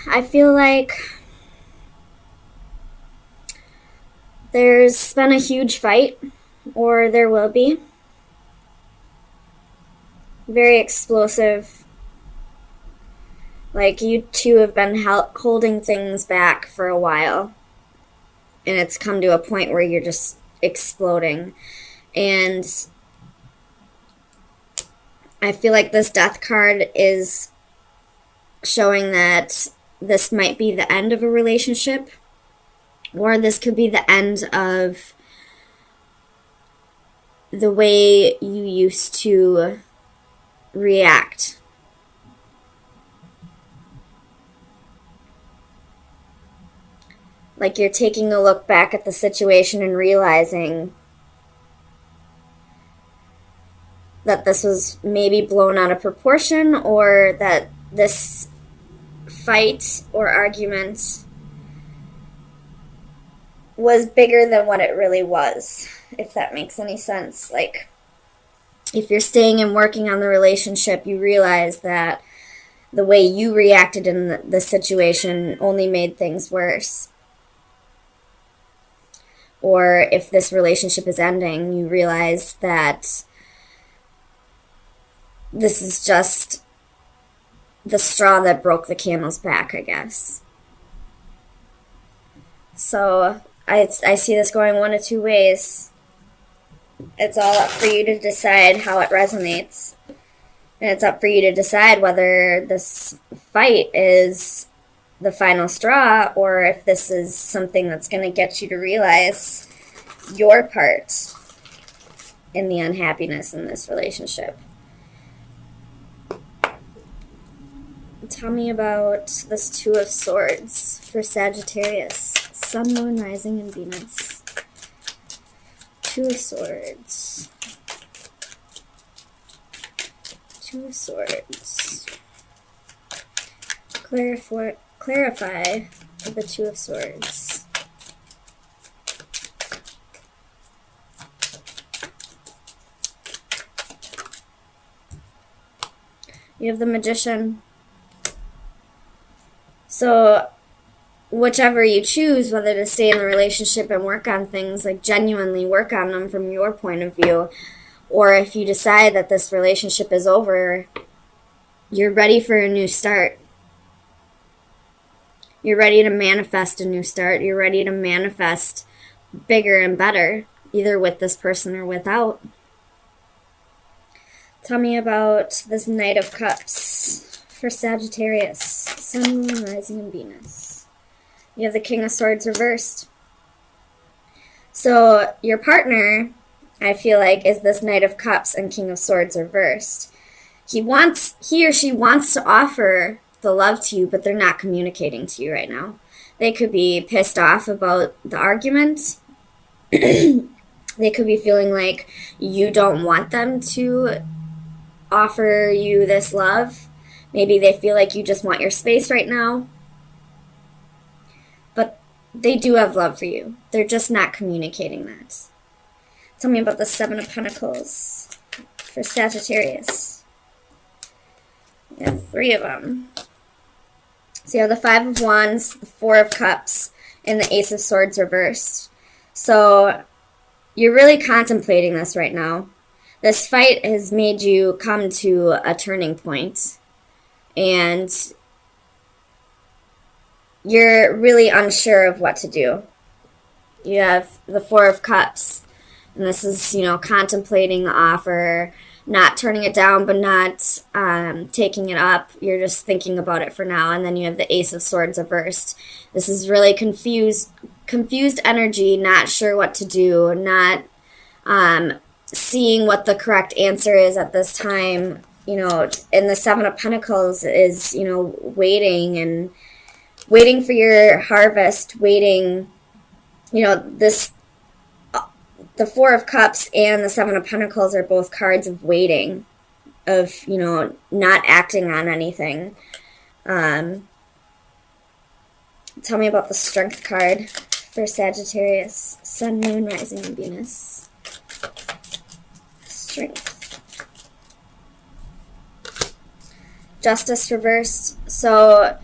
I feel like there's been a huge fight, or there will be. Very explosive. Like, you two have been holding things back for a while, and it's come to a point where you're just exploding. And I feel like this death card is showing that this might be the end of a relationship, or this could be the end of the way you used to react. Like, you're taking a look back at the situation and realizing that this was maybe blown out of proportion, or that this fight or argument was bigger than what it really was, if that makes any sense. Like, if you're staying and working on the relationship, you realize that the way you reacted in the situation only made things worse. Or if this relationship is ending, you realize that this is just the straw that broke the camel's back, I guess. So I see this going one of two ways. It's all up for you to decide how it resonates. And it's up for you to decide whether this fight is the final straw, or if this is something that's going to get you to realize your part in the unhappiness in this relationship. Tell me about this Two of Swords for Sagittarius. Sun, Moon, Rising, and Venus. Two of Swords. Two of Swords. Clarify the Two of Swords. You have the Magician. So whichever you choose, whether to stay in the relationship and work on things, like genuinely work on them from your point of view, or if you decide that this relationship is over, you're ready for a new start. You're ready to manifest a new start. You're ready to manifest bigger and better, either with this person or without. Tell me about this Knight of Cups for Sagittarius. Sun, Moon, Rising, and Venus. You have the King of Swords reversed. So your partner, I feel like, is this Knight of Cups and King of Swords reversed. He or she wants to offer the love to you, but they're not communicating to you right now. They could be pissed off about the argument. They could be feeling like you don't want them to offer you this love. Maybe they feel like you just want your space right now. But they do have love for you. They're just not communicating that. Tell me about the Seven of Pentacles for Sagittarius. You have three of them. So you have the Five of Wands, the Four of Cups, and the Ace of Swords reversed. So you're really contemplating this right now. This fight has made you come to a turning point, and you're really unsure of what to do. You have the Four of Cups, and this is, contemplating the offer, not turning it down, but not taking it up. You're just thinking about it for now. And then you have the Ace of Swords reversed. This is really confused energy, not sure what to do, not seeing what the correct answer is at this time. And the Seven of Pentacles is, waiting for your harvest, waiting, the Four of Cups and the Seven of Pentacles are both cards of waiting, of, not acting on anything. Tell me about the Strength card for Sagittarius. Sun, Moon, Rising, and Venus. Strength. Justice reversed. So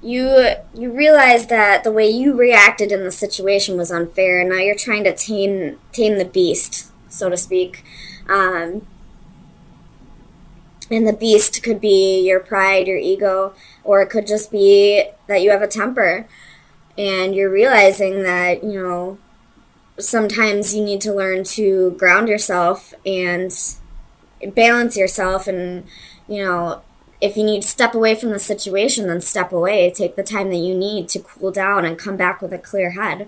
you realize that the way you reacted in the situation was unfair, and now you're trying to tame the beast, so to speak. And the beast could be your pride, your ego, or it could just be that you have a temper, and you're realizing that, sometimes you need to learn to ground yourself and balance yourself, and, if you need to step away from the situation, then step away. Take the time that you need to cool down and come back with a clear head.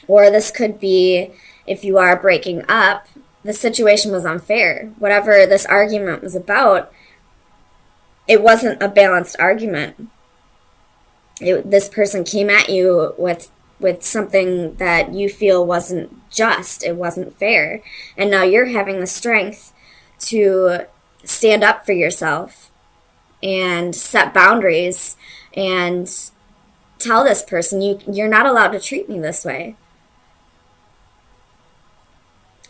Or this could be, if you are breaking up, the situation was unfair. Whatever this argument was about, it wasn't a balanced argument. This person came at you with something that you feel wasn't just, it wasn't fair. And now you're having the strength to stand up for yourself and set boundaries and tell this person, you're not allowed to treat me this way.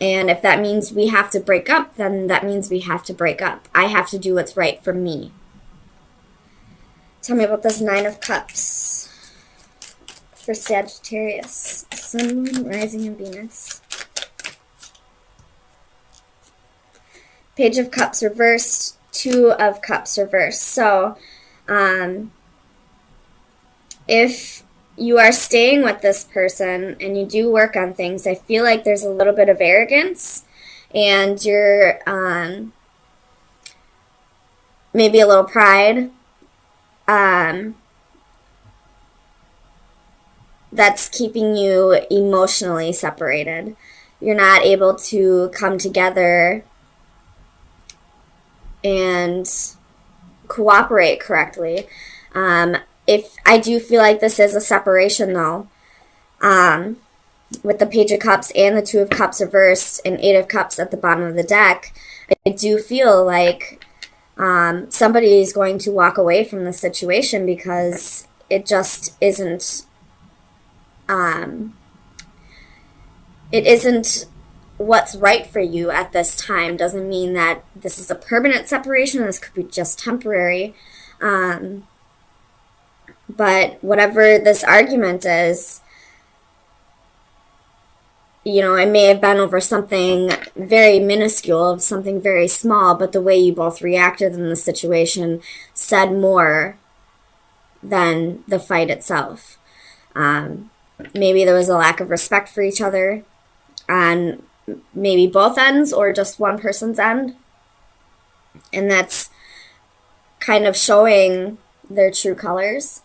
And if that means we have to break up, then that means we have to break up. I have to do what's right for me. Tell me about this Nine of Cups for Sagittarius. Sun, Moon, Rising, and Venus. Page of Cups reversed, Two of Cups reversed. So, if you are staying with this person and you do work on things, I feel like there's a little bit of arrogance, and you're maybe a little pride. That's keeping you emotionally separated. You're not able to come together and cooperate correctly. If I do feel like this is a separation, though, with the Page of Cups and the Two of Cups reversed and Eight of Cups at the bottom of the deck, I do feel like somebody is going to walk away from the situation because it just isn't. It isn't what's right for you at this time. Doesn't mean that this is a permanent separation. This could be just temporary. But whatever this argument is, it may have been over something very minuscule, something very small, but the way you both reacted in the situation said more than the fight itself. Maybe there was a lack of respect for each other on maybe both ends or just one person's end. And that's kind of showing their true colors.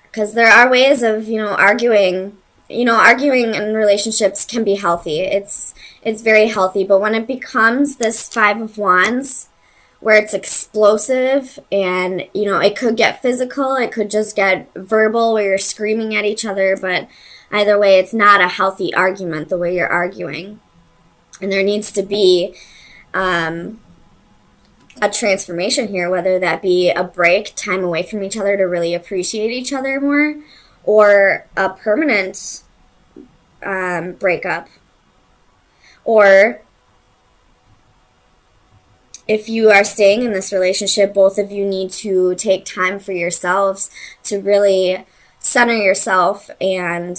Because there are ways of, arguing. Arguing in relationships can be healthy. It's very healthy. But when it becomes this Five of Wands, where it's explosive and, it could get physical, it could just get verbal where you're screaming at each other, but either way, it's not a healthy argument the way you're arguing. And there needs to be a transformation here, whether that be a break, time away from each other to really appreciate each other more, or a permanent breakup. Or if you are staying in this relationship, both of you need to take time for yourselves to really center yourself and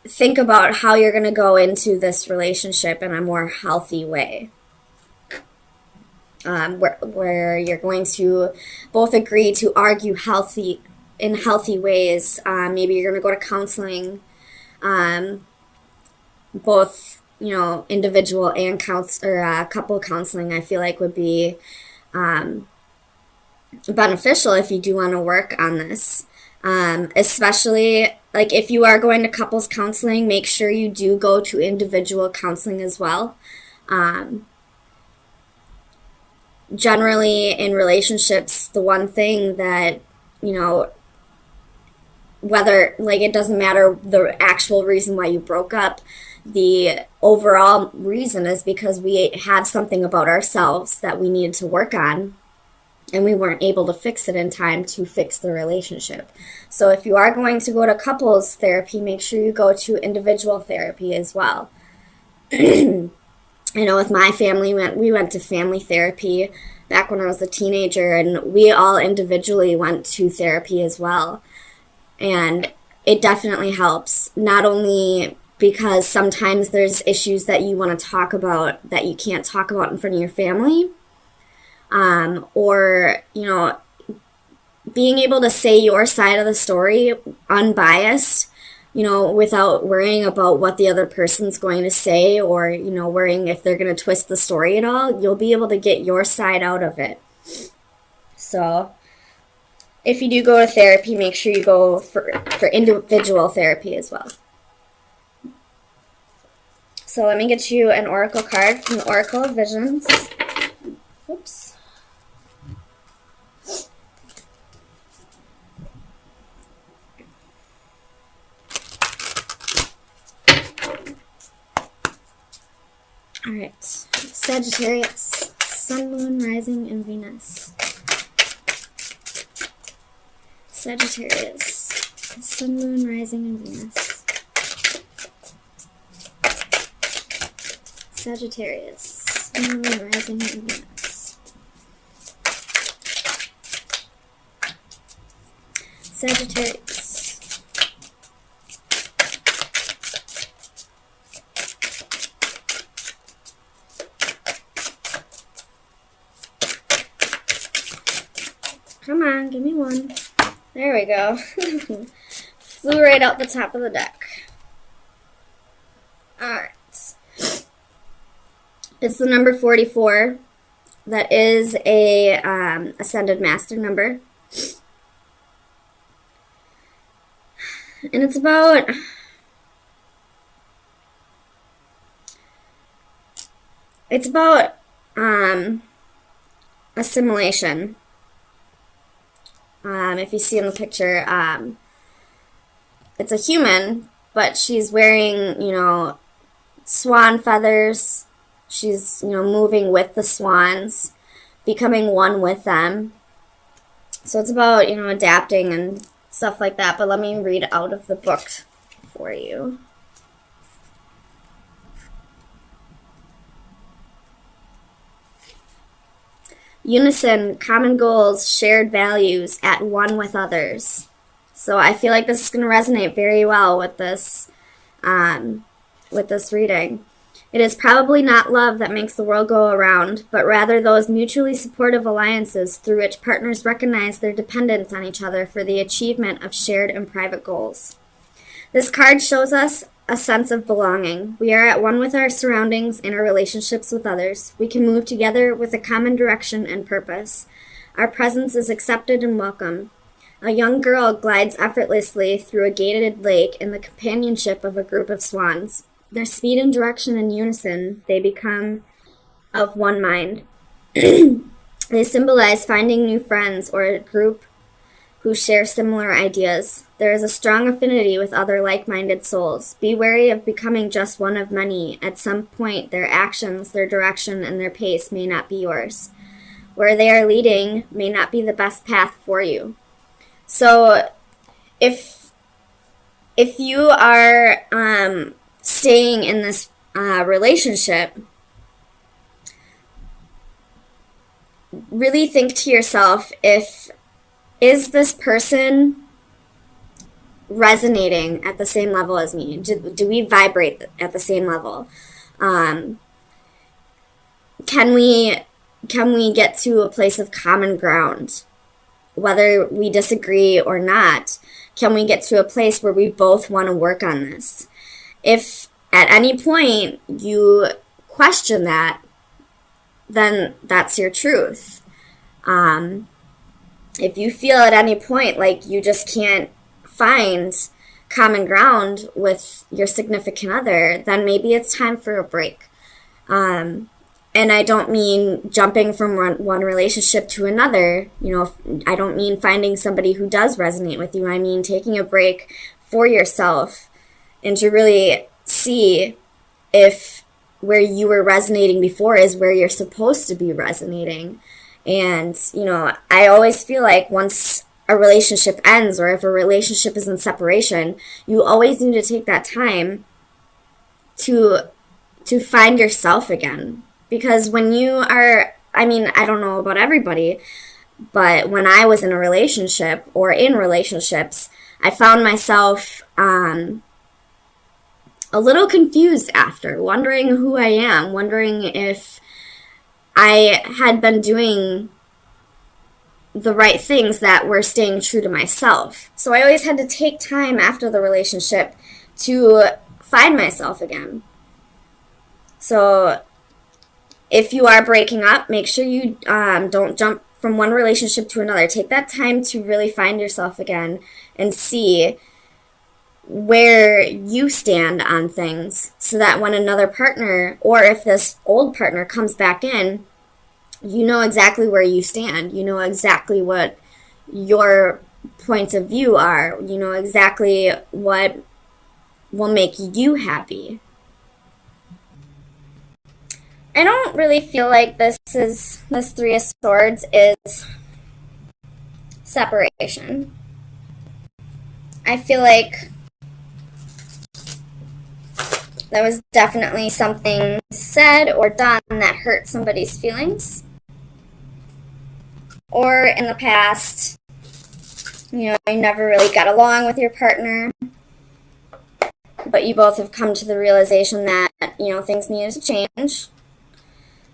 think about how you're going to go into this relationship in a more healthy way. Where you're going to both agree to argue in healthy ways. Maybe you're going to go to counseling, both individual and couple counseling. I feel like would be beneficial if you do want to work on this. Especially like if you are going to couples counseling, make sure you do go to individual counseling as well. Generally in relationships, the one thing that, whether, like, it doesn't matter the actual reason why you broke up, the overall reason is because we had something about ourselves that we needed to work on, and we weren't able to fix it in time to fix the relationship. So if you are going to go to couples therapy, make sure you go to individual therapy as well. And I know with my family, we went to family therapy back when I was a teenager, and we all individually went to therapy as well. And it definitely helps, not only because sometimes there's issues that you want to talk about that you can't talk about in front of your family, or, you know, being able to say your side of the story unbiased, you know, without worrying about what the other person's going to say, or, you know, worrying if they're going to twist the story at all. You'll be able to get your side out of it. So if you do go to therapy, make sure you go for individual therapy as well. So let me get you an oracle card from the Oracle of Visions. Oops. All right, Sagittarius, Sun, Moon, Rising, and Venus. Sagittarius, Sun, Moon, Rising, and Venus. Sagittarius, Sun, Moon, Rising, and Venus. Sagittarius. Come on, give me one. There we go. Flew right out the top of the deck. Alright. It's the number 44. That is a Ascended Master number. And it's about assimilation. If you see in the picture, it's a human, but she's wearing, you know, swan feathers. She's, you know, moving with the swans, becoming one with them. So it's about, you know, adapting and stuff like that. But let me read out of the book for you. Unison, common goals, shared values, at one with others. So I feel like this is going to resonate very well with this reading. It is probably not love that makes the world go around, but rather those mutually supportive alliances through which partners recognize their dependence on each other for the achievement of shared and private goals. This card shows us a sense of belonging. We are at one with our surroundings and our relationships with others. We can move together with a common direction and purpose. Our presence is accepted and welcome. A young girl glides effortlessly through a gated lake in the companionship of a group of swans. Their speed and direction in unison, they become of one mind. They symbolize finding new friends or a group who share similar ideas. There is a strong affinity with other like-minded souls. Be wary of becoming just one of many. At some point, their actions, their direction, and their pace may not be yours. Where they are leading may not be the best path for you. So, if you are staying in this relationship, really think to yourself, is this person resonating at the same level as me? Do we vibrate at the same level? Can we get to a place of common ground? Whether we disagree or not, can we get to a place where we both want to work on this? If at any point you question that, then that's your truth. If you feel at any point like you just can't find common ground with your significant other, then maybe it's time for a break. And I don't mean jumping from one relationship to another. You know, I don't mean finding somebody who does resonate with you. I mean taking a break for yourself and to really see if where you were resonating before is where you're supposed to be resonating. And, you know, I always feel like once a relationship ends, or if a relationship is in separation, you always need to take that time to to find yourself again. Because when you are, I mean, I don't know about everybody, but when I was in a relationship or in relationships, I found myself a little confused after, wondering who I am, wondering if I had been doing the right things that were staying true to myself. So I always had to take time after the relationship to find myself again. So if you are breaking up, make sure you don't jump from one relationship to another. Take that time to really find yourself again and see where you stand on things, so that when another partner, or if this old partner comes back in, you know exactly where you stand. You know exactly what your points of view are. You know exactly what will make you happy. I don't really feel like this Three of Swords is separation. I feel like there was definitely something said or done that hurt somebody's feelings. Or in the past, you never really got along with your partner, but you both have come to the realization that, things needed to change.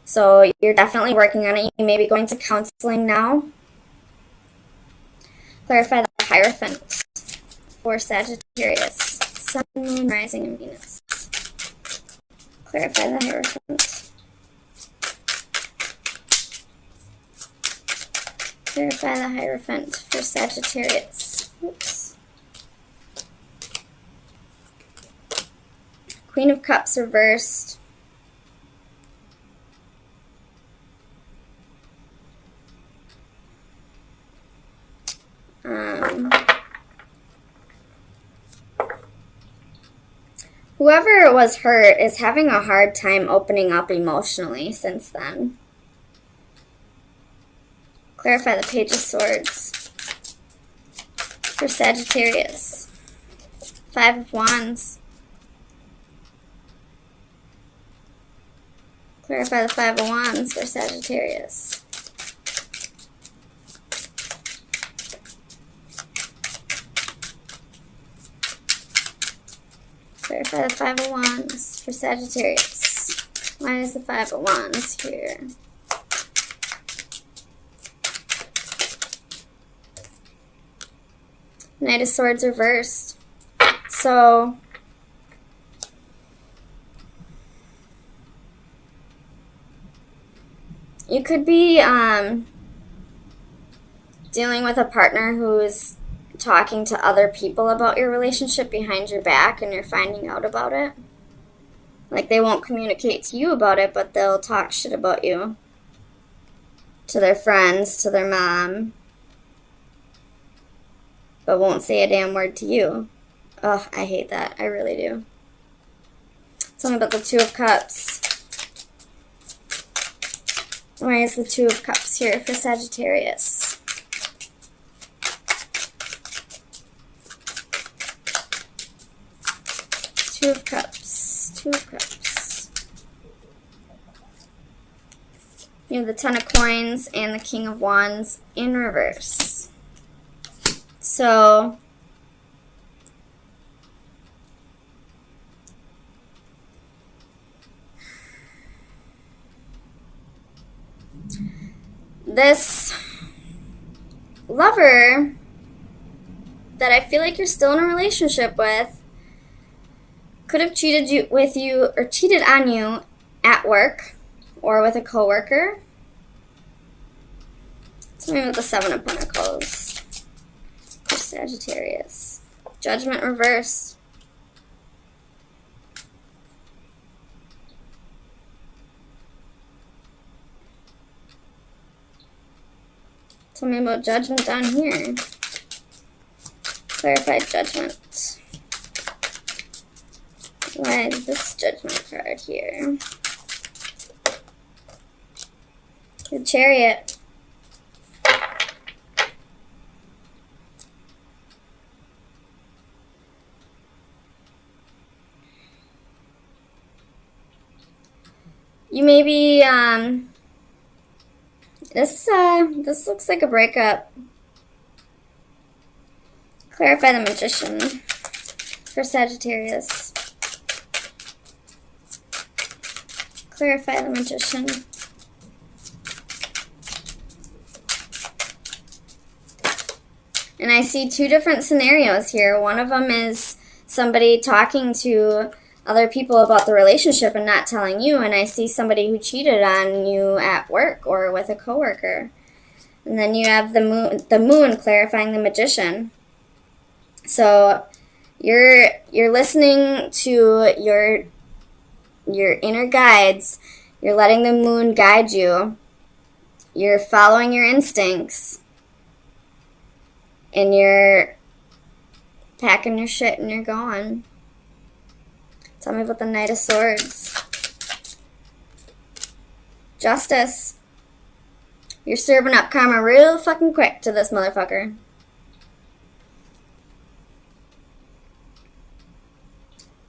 So you're definitely working on it. You may be going to counseling now. Clarify the Hierophant for Sagittarius. Sun, Moon, Rising, and Venus. Clarify the Hierophant. Clarify the Hierophant for Sagittarius. Oops. Queen of Cups reversed. Whoever was hurt is having a hard time opening up emotionally since then. Clarify the Page of Swords for Sagittarius. Five of Wands. Clarify the Five of Wands for Sagittarius. Clarify the Five of Wands for Sagittarius. Why is the Five of Wands here? Knight of Swords reversed. So you could be dealing with a partner who's talking to other people about your relationship behind your back, and you're finding out about it. Like, they won't communicate to you about it, but they'll talk shit about you to their friends, to their mom, but won't say a damn word to you. Ugh, I hate that. I really do. Tell me about the Two of Cups. Why is the Two of Cups here for Sagittarius? Two of Cups. Two of Cups. You have the Ten of Coins and the King of Wands in reverse. So this lover that I feel like you're still in a relationship with could have cheated on you at work or with a coworker. Tell me about the Seven of Pentacles for Sagittarius. Judgment reversed. Tell me about Judgment down here. Clarified Judgment. Why is this Judgment card here? The Chariot. You may be, this looks like a breakup. Clarify the Magician for Sagittarius. Clarify the Magician. And I see two different scenarios here. One of them is somebody talking to other people about the relationship and not telling you. And I see somebody who cheated on you at work or with a coworker. And then you have the moon clarifying the Magician. So you're listening to your inner guides. You're letting the moon guide you. You're following your instincts. And you're packing your shit and you're going. Tell me about the Knight of Swords. Justice. You're serving up karma real fucking quick to this motherfucker.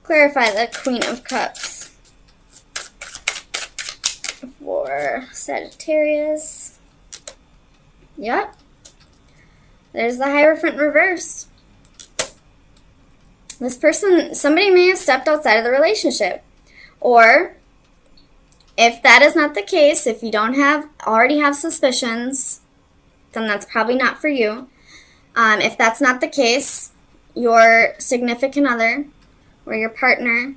Clarify the Queen of Cups for Sagittarius. Yep. There's the Hierophant reversed. This person, somebody may have stepped outside of the relationship. Or, if that is not the case, if you don't already have suspicions, then that's probably not for you. If that's not the case, your significant other or your partner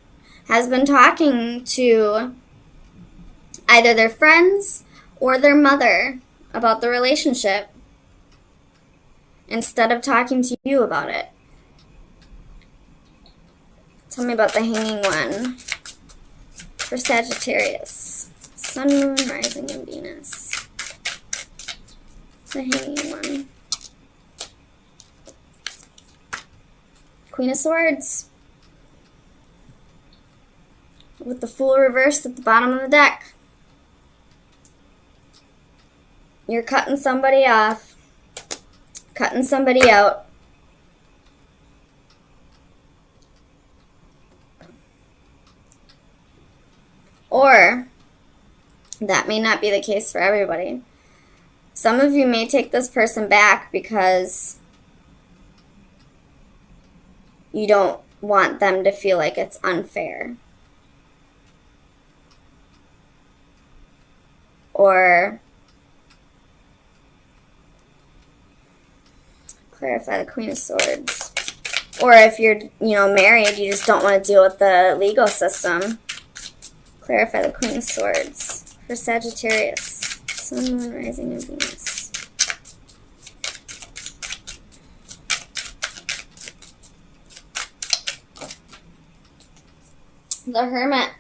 has been talking to either their friends or their mother about the relationship instead of talking to you about it. Tell me about the Hanging One for Sagittarius. Sun, Moon, Rising, and Venus. The Hanging One. Queen of Swords. With the Fool reversed at the bottom of the deck. You're cutting somebody off. Cutting somebody out. Or, that may not be the case for everybody. Some of you may take this person back because you don't want them to feel like it's unfair. Or clarify the Queen of Swords. Or if you're, married, you just don't want to deal with the legal system. Clarify the Queen of Swords for Sagittarius. Sun, Moon, Rising, and Venus. The Hermit.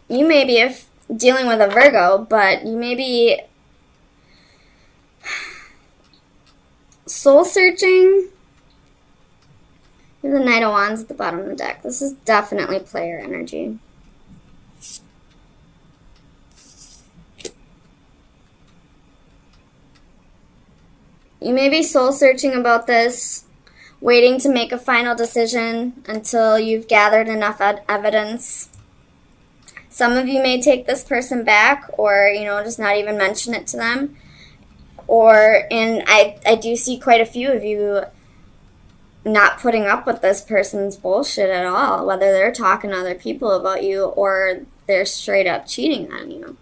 You may be dealing with a Virgo, but you may be soul searching. We have the Knight of Wands at the bottom of the deck. This is definitely player energy. You may be soul searching about this, waiting to make a final decision until you've gathered enough evidence. Some of you may take this person back or, just not even mention it to them. And I do see quite a few of you not putting up with this person's bullshit at all, whether they're talking to other people about you or they're straight up cheating on you.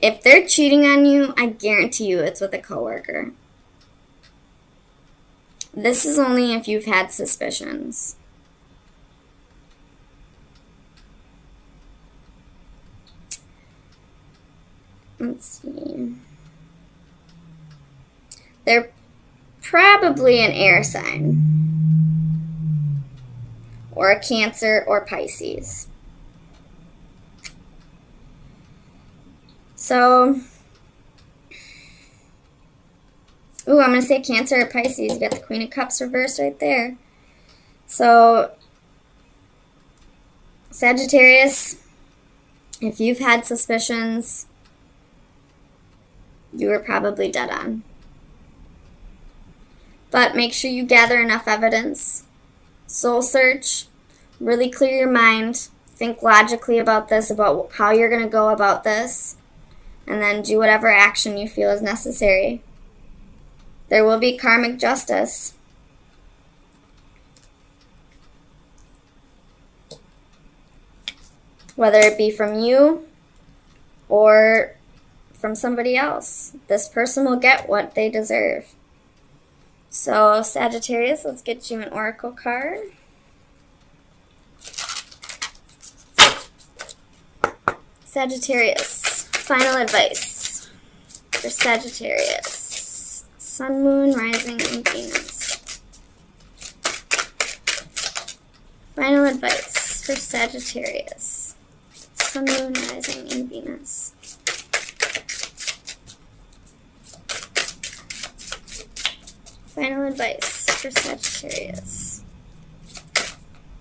If they're cheating on you, I guarantee you it's with a coworker. This is only if you've had suspicions. Let's see. They're probably an air sign. Or a Cancer or Pisces. So, I'm going to say Cancer or Pisces. You got the Queen of Cups reversed right there. So, Sagittarius, if you've had suspicions, you were probably dead on. But make sure you gather enough evidence. Soul search. Really clear your mind. Think logically about this, about how you're going to go about this, and then do whatever action you feel is necessary. There will be karmic justice. Whether it be from you or from somebody else. This person will get what they deserve. So, Sagittarius, let's get you an oracle card. Sagittarius, final advice for Sagittarius. Sun, Moon, Rising, and Venus. Final advice for Sagittarius. Sun, Moon, Rising, and Venus. Final advice for Sagittarius.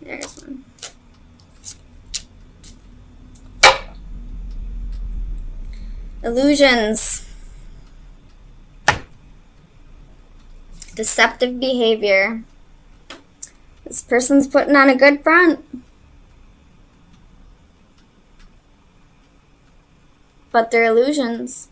There's one. Illusions. Deceptive behavior. This person's putting on a good front, but they're illusions.